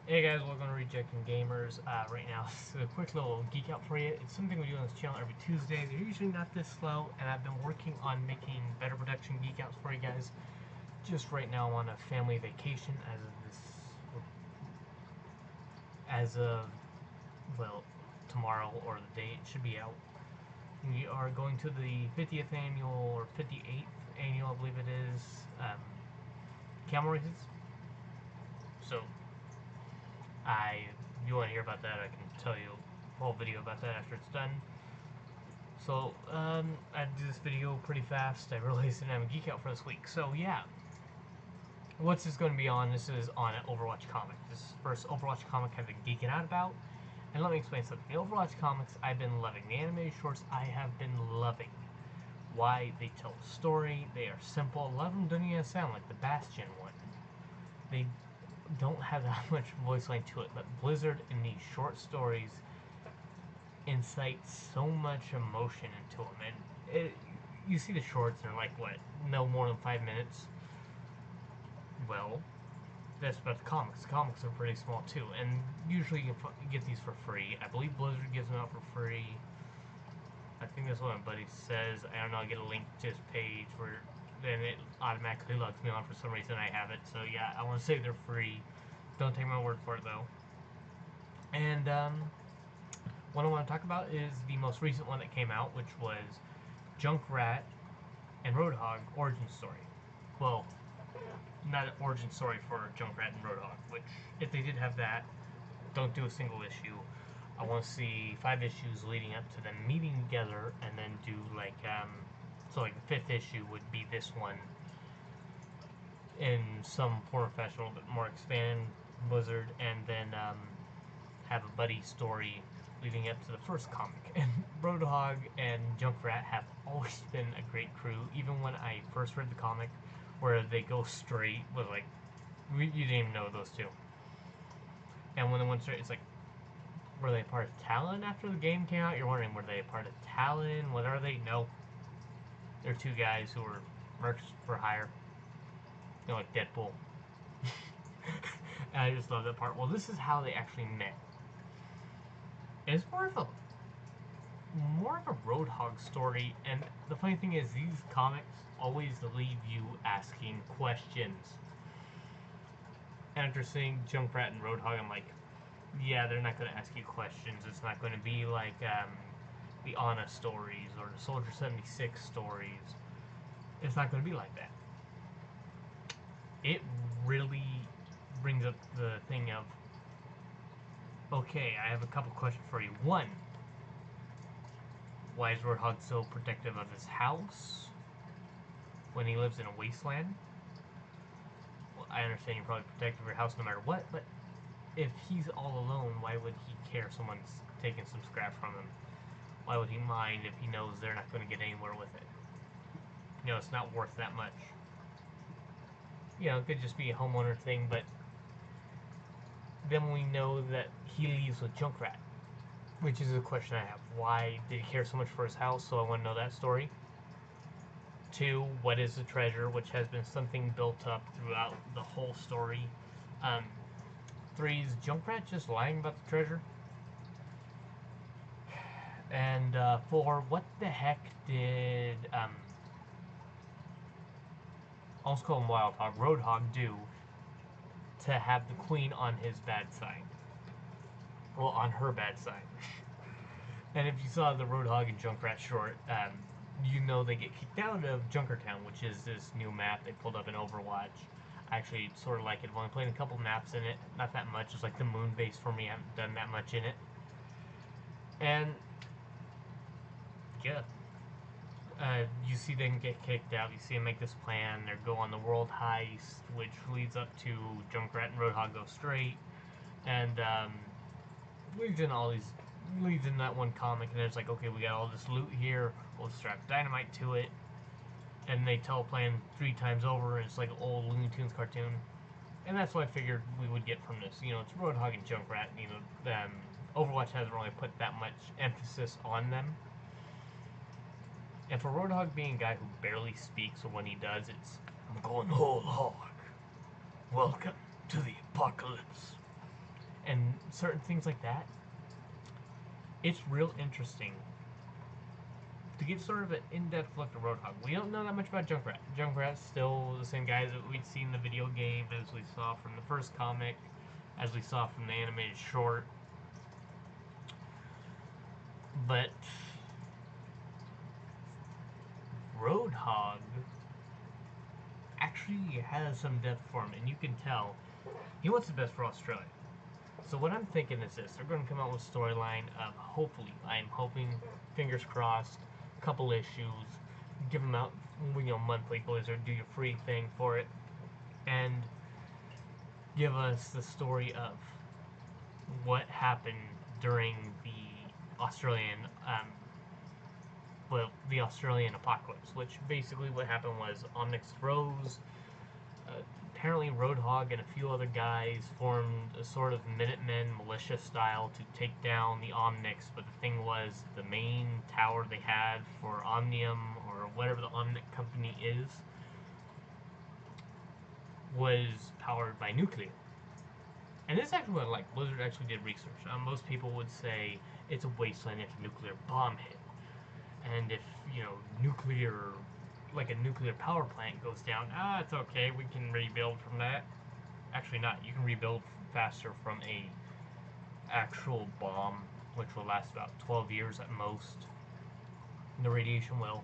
Hey guys, welcome to Rejecting Gamers. Right now, this is a quick little geek out for you. It's something we do on this channel every Tuesday. They're usually not this slow, and I've been working on making better production geek outs for you guys. Just right now, I'm on a family vacation as of well, tomorrow or the day it should be out. We are going to the 50th annual or 58th annual, I believe it is, camel races. So if you want to hear about that, I can tell you a whole video about that after it's done. So, I do this video pretty fast. I realized I didn't have a geek out for this week. So, yeah. What's this going to be on? This is on an Overwatch comic. This is the first Overwatch comic I've been geeking out about. And let me explain something. The Overwatch comics I've been loving. The animated shorts I have been loving. Why? They tell a story. They are simple. A lot of them don't even sound like the Bastion one. They don't have that much voice line to it, but Blizzard in these short stories incites so much emotion into them. And you see the shorts, and they're like, what, no more than 5 minutes? Well, that's about the comics. The comics are pretty small too, and usually you can get these for free. I believe Blizzard gives them out for free. I think that's what my buddy says. I don't know, I get a link to his page where then it automatically logs me on for some reason. I have it, so yeah, I want to say they're free. Don't take my word for it though. And what I want to talk about is the most recent one that came out, which was Junkrat and Roadhog origin story. Well, not an origin story for Junkrat and Roadhog, which if they did have that, don't do a single issue. I want to see 5 issues leading up to them meeting together, and then do like so like the 5th issue would be this one in some form or fashion, a little bit more expanded Blizzard, and then have a buddy story leading up to the first comic. And Roadhog and Junkrat have always been a great crew. Even when I first read the comic, where they go straight, was like, you didn't even know those two. And when they went straight, it's like, were they part of Talon after the game came out? You're wondering, were they part of Talon? What are they? No. They're two guys who were mercs for hire. You know, like Deadpool. And I just love that part. Well, this is how they actually met. And it's more of a Roadhog story, and the funny thing is these comics always leave you asking questions. And after seeing Junkrat and Roadhog, I'm like, yeah, they're not going to ask you questions. It's not going to be like the Ana stories or the Soldier 76 stories. It's not going to be like that. It really brings up the thing of, okay, I have a couple questions for you. One, why is Roadhog so protective of his house when he lives in a wasteland? Well, I understand you're probably protective of your house no matter what, but if he's all alone, why would he care if someone's taking some scrap from him? Why would he mind if he knows they're not going to get anywhere with it? You know, it's not worth that much. You know, it could just be a homeowner thing, but then we know that he leaves with Junkrat, which is a question I have. Why did he care so much for his house? So I want to know that story. 2, what is the treasure, which has been something built up throughout the whole story. 3, is Junkrat just lying about the treasure? And 4, what the heck did I almost call him Wild Hog, Roadhog do to have the queen on his bad side? Well, on her bad side. And if you saw the Roadhog and Junkrat short, you know they get kicked out of Junkertown, which is this new map they pulled up in Overwatch. I actually sort of like it. I've only played a couple maps in it, not that much. It's like the moon base for me. I haven't done that much in it. And yeah, you see them get kicked out. You see them make this plan. They go on the world heist, which leads up to Junkrat and Roadhog go straight, and leads in that one comic. And it's like, okay, we got all this loot here. We'll strap dynamite to it, and they tell a plan 3 times over. And it's like an old Looney Tunes cartoon, and that's what I figured we would get from this. You know, it's Roadhog and Junkrat. You know, Overwatch hasn't really put that much emphasis on them. And for Roadhog being a guy who barely speaks, or when he does, it's, I'm going whole hog. Welcome to the apocalypse. and certain things like that. It's real interesting to get sort of an in-depth look at Roadhog. We don't know that much about Junkrat. Junkrat's still the same guys that we'd seen in the video game, as we saw from the first comic, as we saw from the animated short. But Roadhog actually has some depth for him, and you can tell he wants the best for Australia. So what I'm thinking is this: they're going to come out with a storyline of, hopefully, I'm hoping, fingers crossed, a couple issues, give them out, monthly, Blizzard, do your free thing for it, and give us the story of what happened during the Australian, the Australian apocalypse, which basically what happened was Omnix rose. Apparently Roadhog and a few other guys formed a sort of Minutemen militia style to take down the Omnix, but the thing was, the main tower they had for Omnium, or whatever the Omnic company is, was powered by nuclear. And this is actually what, like, Blizzard actually did research. Most people would say it's a wasteland if a nuclear bomb hit. And if, nuclear, like a nuclear power plant goes down, it's okay, we can rebuild from that. Actually not, you can rebuild faster from a actual bomb, which will last about 12 years at most. The radiation will,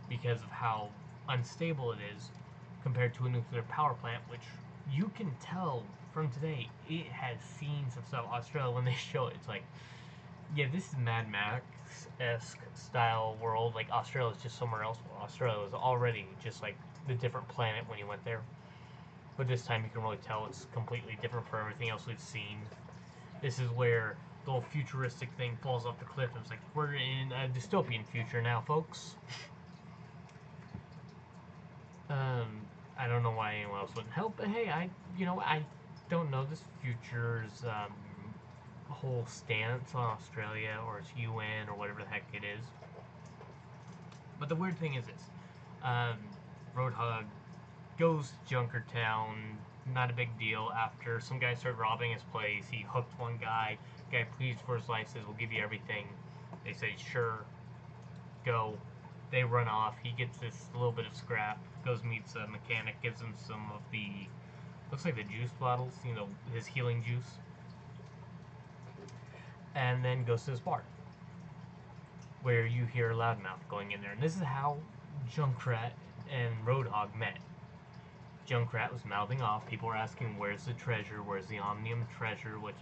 because of how unstable it is compared to a nuclear power plant, which you can tell from today, it has seen some stuff. Australia, when they show it, it's like, yeah, this is Mad Max-esque style world. Like, Australia is just somewhere else. Well, Australia was already just like the different planet when you went there. But this time you can really tell it's completely different from everything else we've seen. This is where the whole futuristic thing falls off the cliff. And it's like, we're in a dystopian future now, folks. I don't know why anyone else wouldn't help, but hey, I don't know this future's whole stance on Australia, or its UN, or whatever the heck it is. But the weird thing is this: Roadhog goes to Junkertown, not a big deal. After some guy started robbing his place, he hooked one guy. Guy pleads for his life, says, "We'll give you everything." They say, "Sure, go." They run off. He gets this little bit of scrap. Goes meets a mechanic, gives him some of the, looks like the juice bottles, his healing juice. And then goes to his bar, where you hear Loudmouth going in there. And this is how Junkrat and Roadhog met. Junkrat was mouthing off. People were asking, where's the treasure? Where's the Omnium treasure? Which,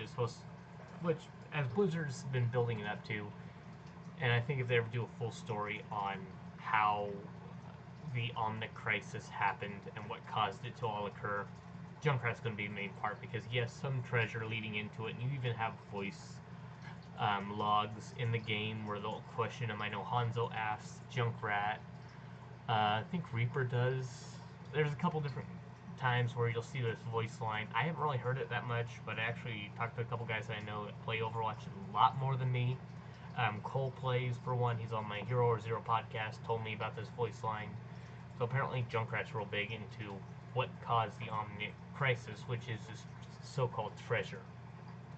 as Blizzard's been building it up to, and I think if they ever do a full story on how the Omnic crisis happened and what caused it to all occur, Junkrat's going to be the main part, because he has some treasure leading into it, and you even have voice logs in the game where they'll question him. I know Hanzo asks Junkrat. I think Reaper does. There's a couple different times where you'll see this voice line. I haven't really heard it that much, but I actually talked to a couple guys that I know that play Overwatch a lot more than me. Cole plays, for one. He's on my Hero or Zero podcast, told me about this voice line. So apparently Junkrat's real big into what caused the Omnic crisis, which is this so-called treasure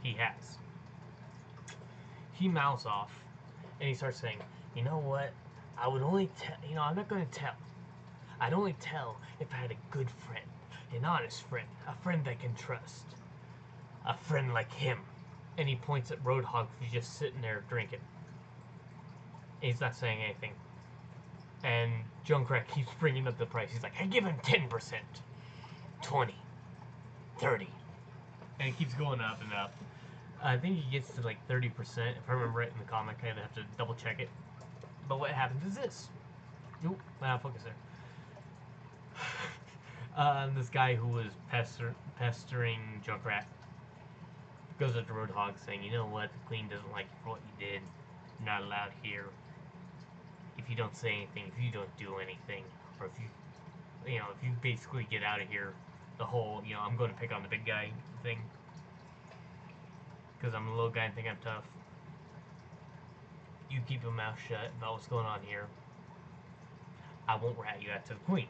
he has. He mouths off, and he starts saying, you know what, I would only tell, I'm not going to tell. I'd only tell if I had a good friend, an honest friend, a friend I can trust. A friend like him. And he points at Roadhog, who's just sitting there drinking. He's not saying anything. And Junkrat keeps bringing up the price. He's like, I give him 10%, 20, 30. And it keeps going up and up. I think he gets to like 30%, if I remember right in the comic. I'd have to double check it. But what happens is this. Oop, focus there. This guy who was pestering Junkrat goes up to Roadhog saying, you know what, the Queen doesn't like you for what you did. You're not allowed here. If you don't say anything, if you don't do anything, or if you basically get out of here, the whole, I'm going to pick on the big guy thing. Because I'm a little guy and think I'm tough. You keep your mouth shut about what's going on here. I won't rat you out to the Queen.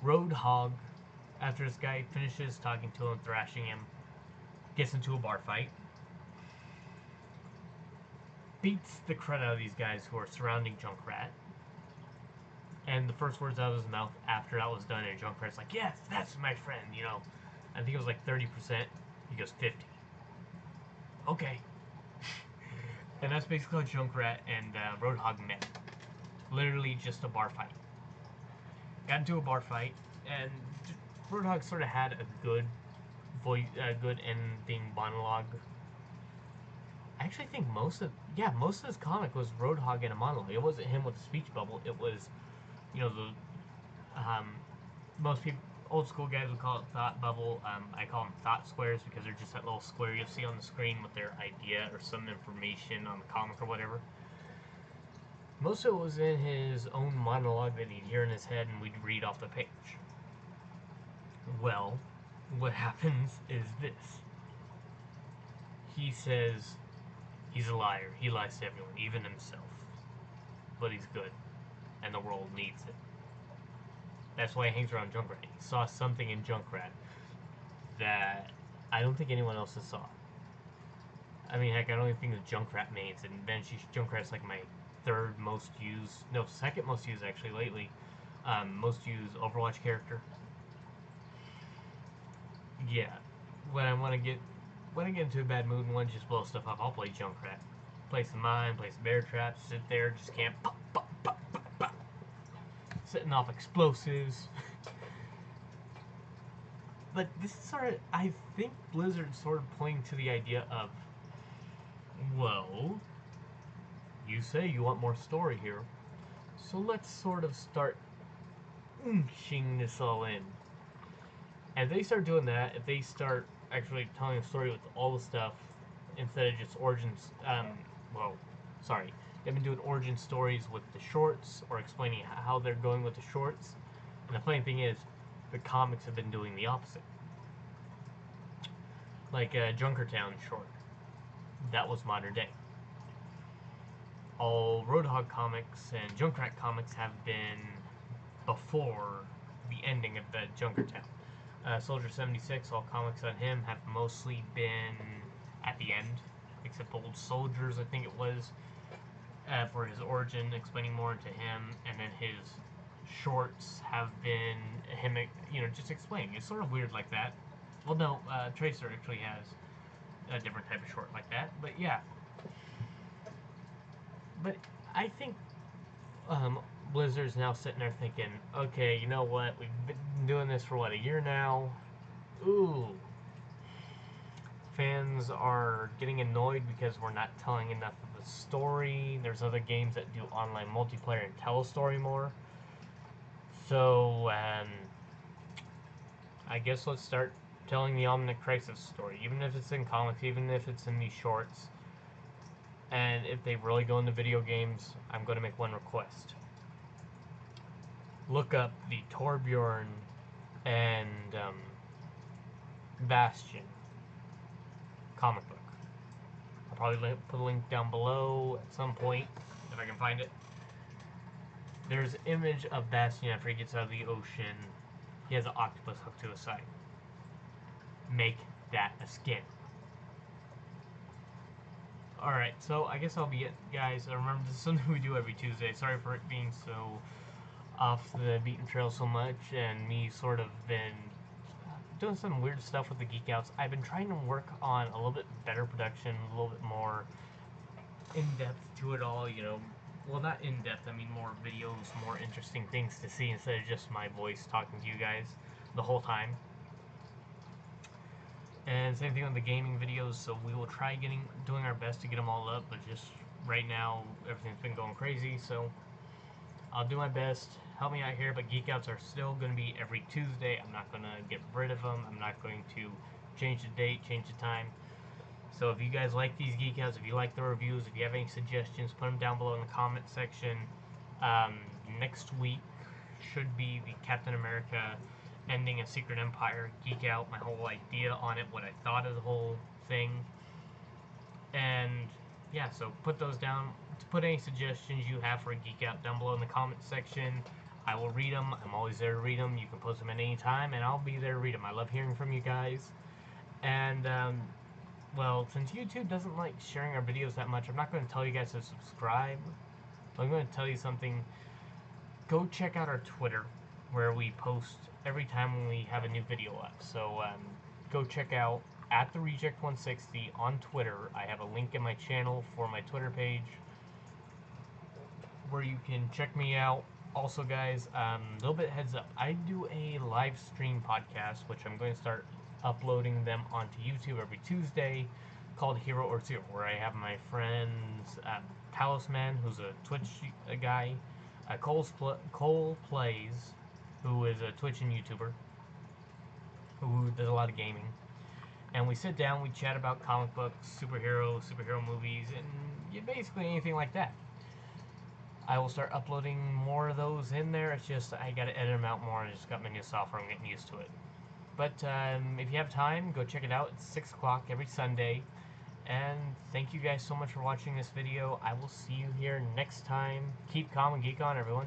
Roadhog, After this guy finishes talking to him, thrashing him, gets into a bar fight, beats the crud out of these guys who are surrounding Junkrat. And the first words out of his mouth after that was done, and Junkrat's like, yes, that's my friend, you know. I think it was like 30%. He goes, 50. Okay. And that's basically how Junkrat and Roadhog met. Literally just a bar fight. Got into a bar fight, and Roadhog sort of had a good voice, good ending monologue. I actually think most of his comic was Roadhog in a monologue. It wasn't him with a speech bubble. It was, you know, the most people, old school guys would call it thought bubble. I call them thought squares because they're just that little square you'll see on the screen with their idea or some information on the comic or whatever. Most of it was in his own monologue that he'd hear in his head and we'd read off the page. Well, what happens is this. He says he's a liar. He lies to everyone, even himself. But he's good, and the world needs it. That's why he hangs around Junkrat. He saw something in Junkrat that I don't think anyone else has saw. I mean, heck, I don't even think the Junkrat mains, and then Junkrat's like my third most used, no, second most used actually lately, most used Overwatch character. Yeah, when I get into a bad mood and want to just blow stuff up, I'll play Junkrat. Play some mine, play some bear traps, sit there, just camp, pop, pop, pop, pop, pop. Setting off explosives. But this is sort of, I think Blizzard's sort of pointing to the idea of, well, you say you want more story here, so let's sort of start inching this all in. And if they start doing that, if they start actually telling a story with all the stuff instead of just origins, they've been doing origin stories with the shorts or explaining how they're going with the shorts. And the funny thing is, the comics have been doing the opposite. Like Junkertown short, that was modern day. All Roadhog comics and Junkrat comics have been before the ending of the Junkertown. Soldier 76, all comics on him have mostly been at the end, except Old Soldiers, I think it was, for his origin, explaining more into him, and then his shorts have been him, just explaining. It's sort of weird like that. Well, no, Tracer actually has a different type of short like that, but yeah. But I think Blizzard's now sitting there thinking, okay, you know what, we've been doing this for a year now. Ooh. Fans are getting annoyed because we're not telling enough of a story. There's other games that do online multiplayer and tell a story more. So, I guess let's start telling the Omnic Crisis story, even if it's in comics, even if it's in these shorts. And if they really go into video games, I'm going to make one request. Look up the Torbjorn and Bastion comic book. I'll probably put a link down below at some point, if I can find it. There's an image of Bastion after he gets out of the ocean. He has an octopus hooked to his side. Make that a skin. Alright, so I guess I'll be it, guys. Remember, this is something we do every Tuesday. Sorry for it being so off the beaten trail so much, and me sort of been doing some weird stuff with the Geek Outs. I've been trying to work on a little bit better production, a little bit more in-depth to it all, well, not in-depth, I mean more videos, more interesting things to see instead of just my voice talking to you guys the whole time. And same thing with the gaming videos, so we will try doing our best to get them all up, but just right now, everything's been going crazy, so I'll do my best. Help me out here, but Geek Outs are still going to be every Tuesday. I'm not going to get rid of them. I'm not going to change the date, change the time. So if you guys like these Geek Outs, if you like the reviews, if you have any suggestions, put them down below in the comment section. Next week should be the Captain America ending a Secret Empire Geek Out, my whole idea on it, what I thought of the whole thing. And yeah, so put those down. To put any suggestions you have for a Geek Out down below in the comment section. I will read them. I'm always there to read them. You can post them at any time, and I'll be there to read them. I love hearing from you guys. And, well, since YouTube doesn't like sharing our videos that much, I'm not going to tell you guys to subscribe. But I'm going to tell you something. Go check out our Twitter, where we post every time we have a new video up. So, go check out at the Reject 160 on Twitter. I have a link in my channel for my Twitter page where you can check me out. Also, guys, little bit heads up. I do a live stream podcast, which I'm going to start uploading them onto YouTube every Tuesday, called Hero or Zero, where I have my friends Talisman, who's a Twitch guy, Cole Plays, who is a Twitch and YouTuber, who does a lot of gaming. And we sit down, we chat about comic books, superhero movies, and basically anything like that. I will start uploading more of those in there. It's just I gotta edit them out more. I just got my new software. I'm getting used to it. But if you have time, go check it out. It's 6 o'clock every Sunday. And thank you guys so much for watching this video. I will see you here next time. Keep calm and geek on, everyone.